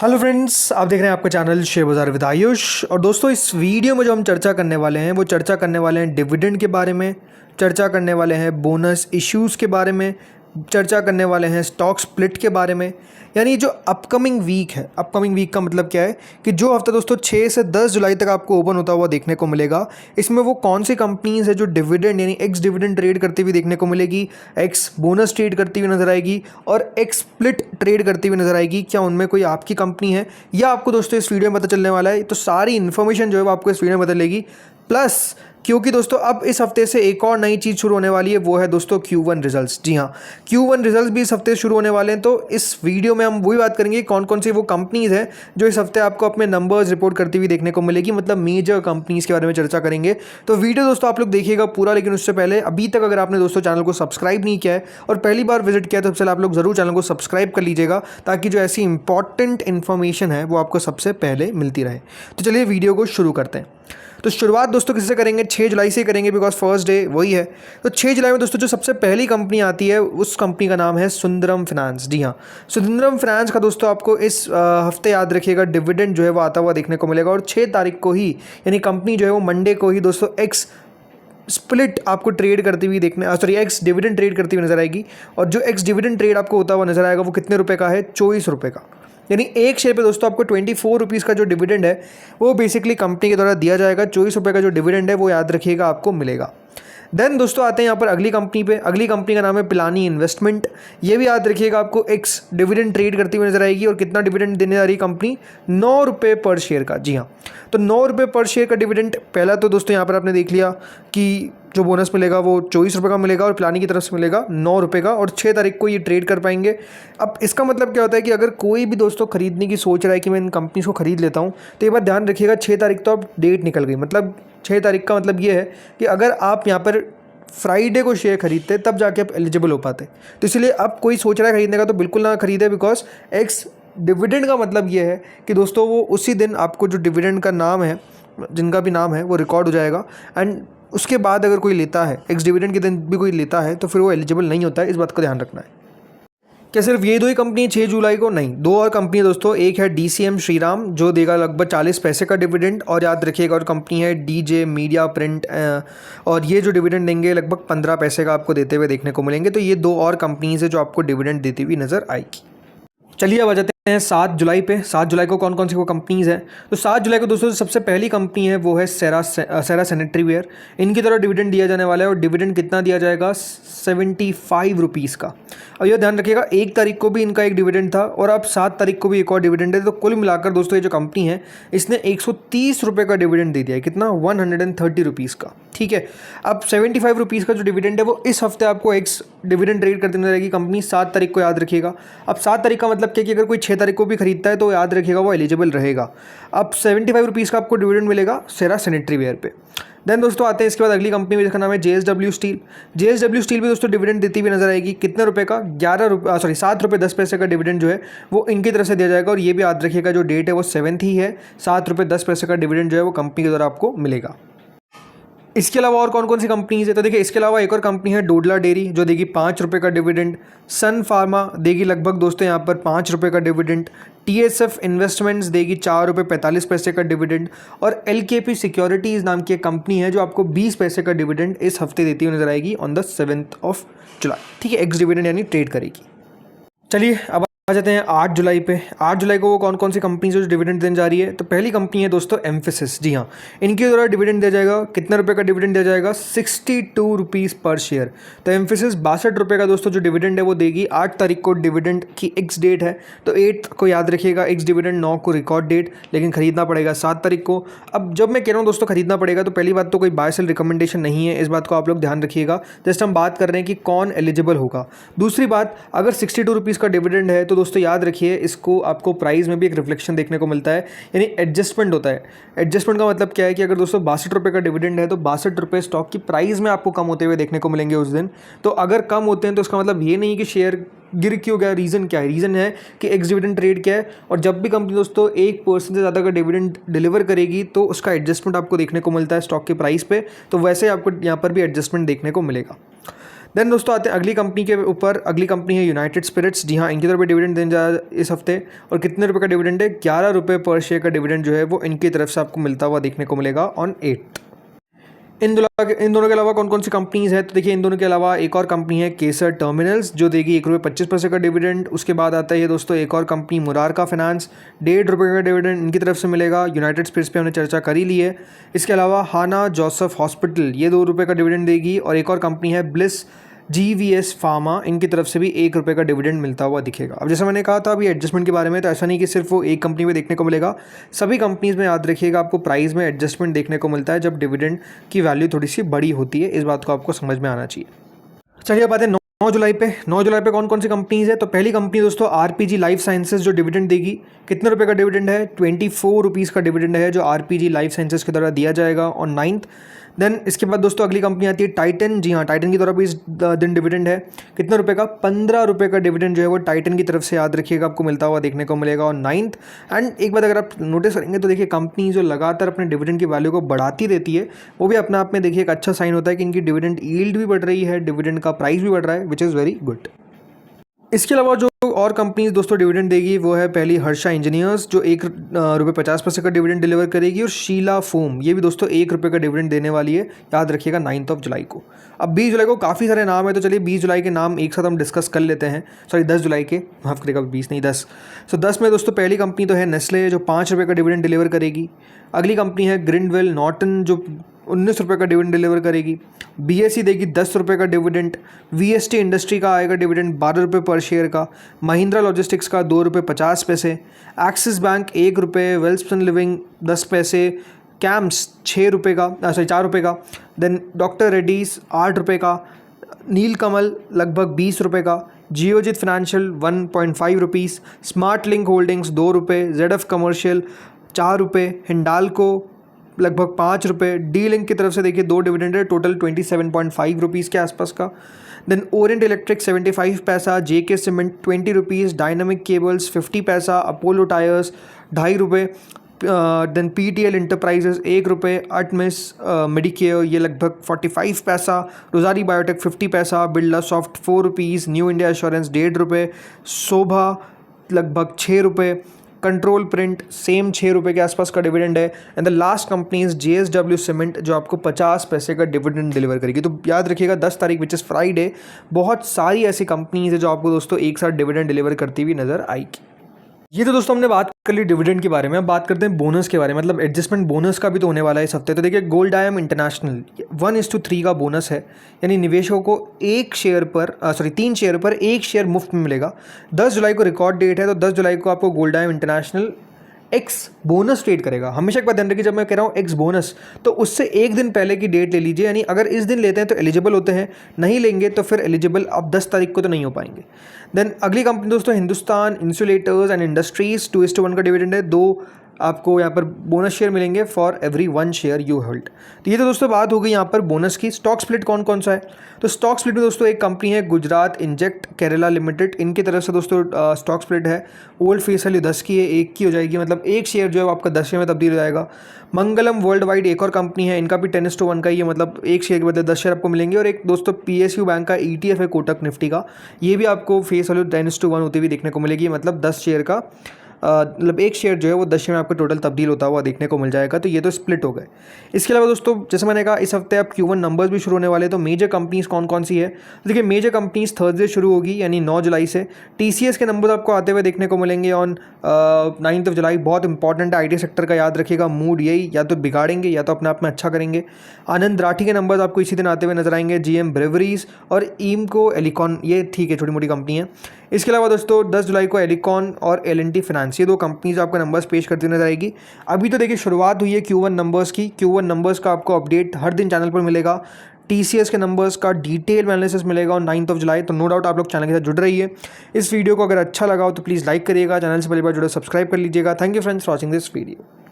Hello friends, आप देख रहे हैं आपका चैनल शेयर बाज़ार विद आयुष। और दोस्तों, इस वीडियो में जो हम चर्चा करने वाले हैं वो चर्चा करने वाले हैं डिविडेंड के बारे में, चर्चा करने वाले हैं बोनस इश्यूज़ के बारे में, चर्चा करने वाले हैं स्टॉक स्प्लिट के बारे में। यानी जो अपकमिंग वीक है, अपकमिंग वीक का मतलब क्या है कि जो हफ्ता दोस्तों 6 से 10 जुलाई तक आपको ओपन होता हुआ देखने को मिलेगा। इसमें वो कौन सी कंपनीज़ है जो डिविडेंड यानी एक्स डिविडेंड ट्रेड करती हुई देखने को मिलेगी, एक्स बोनस ट्रेड करती हुई नजर आएगी और एक्स स्प्लिट ट्रेड करती हुई नजर आएगी। क्या उनमें कोई आपकी कंपनी है या आपको दोस्तों इस वीडियो में पता चलने वाला है। तो सारी इन्फॉर्मेशन जो है वो आपको इस वीडियो में पता चलेगी। प्लस क्योंकि दोस्तों अब इस हफ्ते से एक और नई चीज़ शुरू होने वाली है, वो है दोस्तों Q1 रिजल्ट्स। जी हाँ, Q1 रिजल्ट्स भी इस हफ्ते शुरू होने वाले हैं। तो इस वीडियो में हम वही बात करेंगे कौन कौन सी वो कंपनीज़ हैं जो इस हफ्ते आपको अपने नंबर्स रिपोर्ट करती हुई देखने को मिलेगी, मतलब मेजर कंपनीज़ के बारे में चर्चा करेंगे। तो वीडियो दोस्तों आप लोग देखिएगा पूरा, लेकिन उससे पहले अभी तक अगर आपने दोस्तों चैनल को सब्सक्राइब नहीं किया है और पहली बार विजिट किया है तो सबसे आप लोग ज़रूर चैनल को सब्सक्राइब कर लीजिएगा, ताकि जो ऐसी इंपॉर्टेंट इन्फॉर्मेशन है वो आपको सबसे पहले मिलती रहे। तो चलिए वीडियो को शुरू करते हैं। तो शुरुआत दोस्तों किससे करेंगे? 6 जुलाई से करेंगे, बिकॉज फर्स्ट डे वही है। तो 6 जुलाई में दोस्तों जो सबसे पहली कंपनी आती है उस कंपनी का नाम है सुंदरम फाइनेंस। जी हाँ, सुंदरम फाइनेंस का दोस्तों आपको इस हफ्ते याद रखिएगा डिविडेंड जो है वो आता हुआ देखने को मिलेगा। और 6 तारीख को ही यानी कंपनी जो है वो मंडे को ही दोस्तों एक्स स्प्लिट आपको ट्रेड करती हुई एक्स डिविडेंड ट्रेड करती हुई नजर आएगी। और जो एक्स डिविडेंड ट्रेड आपको होता हुआ नजर आएगा वो कितने रुपए का है? 24 रुपये का। यानी एक शेयर पे दोस्तों आपको 24 रुपीज़ का जो डिविडेंड है वो बेसिकली कंपनी के द्वारा दिया जाएगा। 24 रुपये का जो डिविडेंड है वो याद रखिएगा आपको मिलेगा। देन दोस्तों आते हैं यहाँ पर अगली कंपनी पे। अगली कंपनी का नाम है पिलानी इन्वेस्टमेंट। ये भी याद रखिएगा आपको एक्स डिविडेंड ट्रेड करती हुई नजर आएगी। और कितना डिविडेंड देने जा रही कंपनी? 9 रुपये पर शेयर का। जी हाँ, तो 9 रुपये पर शेयर का डिविडेंड। पहला तो दोस्तों यहाँ पर आपने देख लिया कि जो बोनस मिलेगा वो 24 रुपये का मिलेगा और पिलानी की तरफ से मिलेगा 9 रुपये का। और 6 तारीख को ये ट्रेड कर पाएंगे। अब इसका मतलब क्या होता है कि अगर कोई भी दोस्तों खरीदने की सोच रहा है कि मैं इन कंपनीज को खरीद लेता हूँ, तो ये बात ध्यान रखिएगा 6 तारीख तो अब डेट निकल गई। मतलब 6 तारीख का मतलब ये है कि अगर आप यहाँ पर फ्राइडे को शेयर खरीदते तब जाके आप एलिजिबल हो पाते। तो इसलिए अब कोई सोच रहा है खरीदने का तो बिल्कुल ना खरीदे, बिकॉज एक्स डिविडेंड का मतलब ये है कि दोस्तों वो उसी दिन आपको जो डिविडेंड का नाम है, जिनका भी नाम है, वो रिकॉर्ड हो जाएगा। एंड उसके बाद अगर कोई लेता है, एक्स डिविडेंड के दिन भी कोई लेता है, तो फिर वो एलिजिबल नहीं होता है। इस बात का ध्यान रखना है। क्या सिर्फ ये दो ही कंपनी 6 जुलाई को? नहीं, दो और कंपनी है दोस्तों। एक है DCM श्रीराम जो देगा लगभग 40 पैसे का डिविडेंड, और याद रखिएगा और कंपनी है DJ मीडिया प्रिंट, और ये जो डिविडेंड देंगे लगभग 15 पैसे का आपको देते हुए देखने को मिलेंगे। तो ये दो और कंपनीज है जो आपको डिविडेंड देती हुई नजर आएगी। चलिए अब आ जाते हैं 7 जुलाई पे। 7 जुलाई को कौन कौन सी वो कंपनीज़ हैं? तो 7 जुलाई को दोस्तों सबसे पहली कंपनी है वो है सेरा सैनिटरी वेयर। इनकी तरह डिविडेंड दिया जाने वाला है। और डिविडेंड कितना दिया जाएगा? 75 रुपीज़ का। और यह ध्यान रखिएगा 1 तारीख को भी इनका एक डिविडेंड था और अब 7 तारीख को भी एक और डिविडेंड है। तो कुल मिलाकर दोस्तों ये जो कंपनी है इसने 130 रुपये का डिविडेंड दे दिया है। कितना? 130 रुपीज़ का। ठीक है, अब 75 रुपीज़ का जो डिविडेंड है वो इस हफ्ते आपको एक्स डिविडेंड ट्रेड करते नजर आएगी कंपनी 7 तारीख को, याद रखिएगा। अब 7 तारीख का मतलब क्या कि अगर कोई 6 तारीख को भी खरीदता है तो याद रखिएगा वो एलिजिबल रहेगा। अब 75 रुपीज़ का आपको डिविडेंड मिलेगा सेरा सैनिटरी वेयर पे। देन दोस्तों आते हैं इसके बाद अगली कंपनी में, जिसका नाम है JSW स्टील। JSW स्टील भी दोस्तों डिविडेंड देती हुई नजर आएगी। कितने रुपए का? 7 रुपये 10 पैसे का डिविडेंड जो है वो इनकी तरफ से दिया जाएगा। और ये भी याद रखिएगा जो डेट है वो 7 ही है। 7 रुपये 10 पैसे का डिविडेंड जो है वो कंपनी के द्वारा आपको मिलेगा। इसके अलावा और कौन कौन सी कंपनीज है? तो देखिए इसके अलावा एक और कंपनी है डोडला डेयरी जो देगी 5 रुपये का डिविडेंड। सन फार्मा देगी लगभग दोस्तों यहाँ पर 5 रुपये का डिविडेंड। TSF इन्वेस्टमेंट्स देगी 4 रुपये 45 पैसे का डिविडेंड। और LKP सिक्योरिटीज़ नाम की एक कंपनी है जो आपको 20 पैसे का डिविडेंड इस हफ्ते देती हुई नजर आएगी ऑन द 7 जुलाई। ठीक है, एक्स डिविडेंड यानी ट्रेड करेगी। चलिए अब आ जाते हैं 8 जुलाई पे। 8 जुलाई को वो कौन कौन सी कंपनी जो डिविडेंड देने जा रही है? तो पहली कंपनी है दोस्तों एम्फेसिस। जी हाँ, इनके द्वारा डिविडेंड दिया जाएगा। कितने रुपए का डिविडेंड दिया जाएगा? 62 रुपीज़ पर शेयर। तो एम्फेसिस 62 रुपये का दोस्तों जो डिविडेंड है वो देगी। 8 तारीख को डिविडेंड की एक्स डेट है, तो 8 को याद रखिएगा एक्स डिविडेंड, 9 को रिकॉर्ड डेट, लेकिन खरीदना पड़ेगा 7 तारीख को। अब जब मैं कह रहा हूँ दोस्तों खरीदना पड़ेगा, तो पहली बात तो कोई बाय सेल रिकमेंडेशन नहीं है, इस बात को आप लोग ध्यान रखिएगा। जस्ट हम बात कर रहे हैं कि कौन एलिजिबल होगा। दूसरी बात, अगर 62 रुपीज़ का डिविडेंड है तो दोस्तों याद रखिए इसको आपको प्राइस में भी एक रिफ्लेक्शन देखने को मिलता है, यानी एडजस्टमेंट होता है। एडजस्टमेंट का मतलब क्या है कि अगर दोस्तों 62 रुपये का डिविडेंड है तो 62 रुपये स्टॉक की प्राइस में आपको कम होते हुए देखने को मिलेंगे उस दिन। तो अगर कम होते हैं तो इसका मतलब ये नहीं कि शेयर गिर क्यों गया। रीज़न क्या है? रीज़न है कि एक्स डिविडेंड ट्रेड क्या है। और जब भी कंपनी दोस्तों 1% से ज़्यादा का डिविडेंड डिलीवर करेगी तो उसका एडजस्टमेंट आपको देखने को मिलता है स्टॉक के प्राइस पे। तो वैसे आपको यहाँ पर भी एडजस्टमेंट देखने को मिलेगा। देन दोस्तों आते हैं अगली कंपनी के ऊपर। अगली कंपनी है यूनाइटेड स्पिरिट्स। जी हाँ, इनकी तरफ भी डिविडेंड देने जा इस हफ्ते। और कितने रुपए का डिविडेंड है? 11 रुपये पर शेयर का डिविडेंड जो है वो इनकी तरफ से आपको मिलता हुआ देखने को मिलेगा ऑन 8। इन दोनों के अलावा कौन कौन सी कंपनीज़ है? तो देखिए, इन दोनों के अलावा एक और कंपनी है केसर टर्मिनल्स, जो देगी 1.25 रुपये का डिविडेंड। उसके बाद आता है दोस्तों एक और कंपनी मुरारका फाइनेंस, 1.5 रुपये का डिविडेंड इनकी तरफ से मिलेगा। यूनाइटेड स्पिरिट्स पे हमने चर्चा कर ही ली है। इसके अलावा हाना जोसेफ हॉस्पिटल, ये 2 रुपये का डिविडेंड देगी। और एक और कंपनी है ब्लिस GVS फार्मा, इनकी तरफ से भी 1 रुपये का डिविडेंड मिलता हुआ दिखेगा। अब जैसे मैंने कहा था अभी एडजस्टमेंट के बारे में, तो ऐसा नहीं कि सिर्फ वो एक कंपनी में देखने को मिलेगा, सभी कंपनीज़ में याद रखिएगा आपको प्राइस में एडजस्टमेंट देखने को मिलता है जब डिविडेंड की वैल्यू थोड़ी सी बड़ी होती है। इस बात को आपको समझ में आना चाहिए। चलिए अब आते हैं 9 जुलाई पे। 9 जुलाई पे कौन कौन सी कंपनीज़ है? तो पहली कंपनी दोस्तों RPG लाइफ साइंसेज, जो डिविडेंड देगी। कितने रुपए का डिविडेंड है? 24 रुपीज़ का डिविडेंड है जो RPG लाइफ साइंसेज के द्वारा दिया जाएगा ऑन 9th। देन इसके बाद दोस्तों अगली कंपनी आती है टाइटन। जी हाँ, टाइटन की तरफ भी इस दिन डिविडेंड है। कितने रुपए का? 15 रुपये का डिविडेंड जो है वो टाइटन की तरफ से याद रखिएगा आपको मिलता हुआ देखने को मिलेगा ऑन 9th। एंड एक बात अगर आप नोटिस करेंगे तो देखिए, कंपनी जो लगातार अपने डिविडेंड की वैल्यू को बढ़ाती रहती है, वो भी अपने आप में देखिए एक अच्छा साइन होता है कि इनकी डिविडेंड यील्ड भी बढ़ रही है, डिविडेंड का प्राइस भी बढ़ रहा है, विच इज़ वेरी गुड। इसके अलावा जो और कंपनीज दोस्तों डिविडेंड देगी वो है पहली हर्षा इंजीनियर्स, जो 1.50 रुपये का डिविडेंड डिलीवर करेगी। और शीला फोम, ये भी दोस्तों 1 रुपये का डिविडेंड देने वाली है, याद रखिएगा 9 जुलाई को। अब 20 जुलाई को काफ़ी सारे नाम है, तो चलिए 20 जुलाई के नाम एक साथ हम डिस्कस कर लेते हैं। सॉरी 10 जुलाई के, माफ़ करेगा, 20 नहीं 10। सो 10 में दोस्तों पहली कंपनी तो है नेस्ले, जो 5 रुपये का डिविडेंड डिलीवर करेगी। अगली कंपनी है ग्रिंडवेल नॉर्टन, जो 19 रुपये का डिविडेंड डिलीवर करेगी। BSE देगी 10 रुपये का डिविडेंड। VST इंडस्ट्री का आएगा डिविडेंड 12 रुपये पर शेयर का। महिंद्रा लॉजिस्टिक्स का 2 रुपये 50 पैसे। एक्सिस बैंक 1 रुपये। वेल्सपन लिविंग 10 पैसे। कैम्स 6 रुपये का, 4 रुपये का। देन डॉक्टर रेड्डीज 8 रुपये का। नीलकमल लगभग 20 रुपये का। Geojit financial 1.5 rupees. Smart link holdings 2 रुपये। ZF कमर्शियल 4 रुपये। हिंडाल्को लगभग 5 रुपये। डी लिंक की तरफ से देखिए 2 डिविडेंड है, टोटल 27.5 रुपीज़ के आसपास का। देन ओरिएंट इलेक्ट्रिक 75 पैसा। JK cement 20 rupees. Dynamic cables 50 पैसा। अपोलो टायर्स 2.5 रुपये। देन PTL इंटरप्राइजेज 1 रुपये। अटमिस मेडिकेयर ये लगभग 45 पैसा। रोजारी बायोटेक 50 पैसा। Birla soft 4 rupees. New India assurance 1.5 रुपये। शोभा लगभग 6 रुपये। कंट्रोल प्रिंट सेम 6 रुपये के आसपास का डिविडेंड है। And the last company is JSW cement, जो आपको 50 पैसे का डिविडेंड डिलीवर करेगी। तो याद रखिएगा 10 तारीख विच इज़ फ्राइडे, बहुत सारी ऐसी कंपनीज है जो आपको दोस्तों एक साथ डिविडेंड डिलीवर करती हुई नजर आएगी। ये तो दोस्तों हमने बात कर ली डिविडेंड के बारे में। अब बात करते हैं बोनस के बारे में, मतलब एडजस्टमेंट बोनस का भी तो होने वाला है इस हफ्ते। तो देखिए, गोल्डायम इंटरनेशनल 1:3 का बोनस है, यानी निवेशकों को 3 शेयर पर 1 शेयर मुफ्त में मिलेगा। 10 जुलाई को रिकॉर्ड डेट है, तो 10 जुलाई को आपको गोल्डायम इंटरनेशनल एक्स बोनस ट्रेड करेगा। हमेशा एक बात ध्यान रखिए, जब मैं कह रहा हूँ एक्स बोनस, तो उससे एक दिन पहले की डेट ले लीजिए, यानी अगर इस दिन लेते हैं तो एलिजिबल होते हैं, नहीं लेंगे तो फिर एलिजिबल अब 10 तारीख को तो नहीं हो पाएंगे। देन अगली कंपनी दोस्तों हिंदुस्तान इंसुलेटर्स एंड इंडस्ट्रीज, 2:1 का डिविडेंड है। 2 आपको यहाँ पर बोनस शेयर मिलेंगे for every 1 share you hold. तो ये तो दोस्तों बात हो गई यहाँ पर बोनस की। स्टॉक स्प्लिट कौन कौन सा है? तो स्टॉक स्प्लिट में दोस्तों एक कंपनी है गुजरात इंजेक्ट केरला लिमिटेड, इनकी तरफ से दोस्तों स्टॉक स्प्लिट है। ओल्ड फेस वैल्यू 10 की है, 1 की हो जाएगी, मतलब 1 शेयर जो है वो आपका 10 शेयर में तब्दील हो जाएगा। मंगलम वर्ल्ड वाइड एक और कंपनी है, इनका भी 10:1 का ही है, मतलब 1 शेयर के बदले 10 शेयर आपको मिलेंगे। और एक दोस्तों PSU बैंक का ETF है कोटक निफ्टी का, ये भी आपको फेस वैल्यू 10:1 होती हुई देखने को मिलेगी, मतलब 10 शेयर का मतलब 1 शेयर जो है वो 10 शेयर में आपको टोटल तब्दील होता हुआ देखने को मिल जाएगा। तो ये तो स्प्लिट हो गए। इसके अलावा दोस्तों जैसे मैंने कहा इस हफ्ते आप Q1 नंबर्स भी शुरू होने वाले, तो मेजर कंपनीज कौन कौन सी है? तो देखिए, मेजर कंपनीज थर्सडे शुरू होगी, यानी 9 जुलाई से। TCS के नंबर्स आपको आते हुए देखने को मिलेंगे ऑन 9 जुलाई। बहुत इंपॉर्टेंट है IT सेक्टर का, याद रखिएगा। मूड यही, या तो बिगाड़ेंगे या तो अपने आप में अच्छा करेंगे। आनंद राठी के नंबर्स आपको इसी दिन आते हुए नजर आएंगे। GM ब्रेवरीज और ईमको एलिकॉन, ये ठीक है, छोटी मोटी कंपनी है। इसके अलावा दोस्तों 10 जुलाई को एलिकॉन और L&T फाइनेंस, ये 2 कंपनीज आपको नंबर्स पेश करती नजर आएगी। अभी तो देखिए शुरुआत हुई है Q1 नंबर्स की। Q1 नंबर्स का आपको अपडेट हर दिन चैनल पर मिलेगा। TCS के नंबर्स का डिटेल एनालिसिस मिलेगा ऑन 9 जुलाई। तो नो डाउट आप लोग चैनल के साथ जुड़ रहिए। इस वीडियो को अगर अच्छा लगा हो तो प्लीज़ लाइक करिएगा, चैनल से पहली बार जुड़े सब्सक्राइब कर लीजिएगा। Thank you friends for watching this video.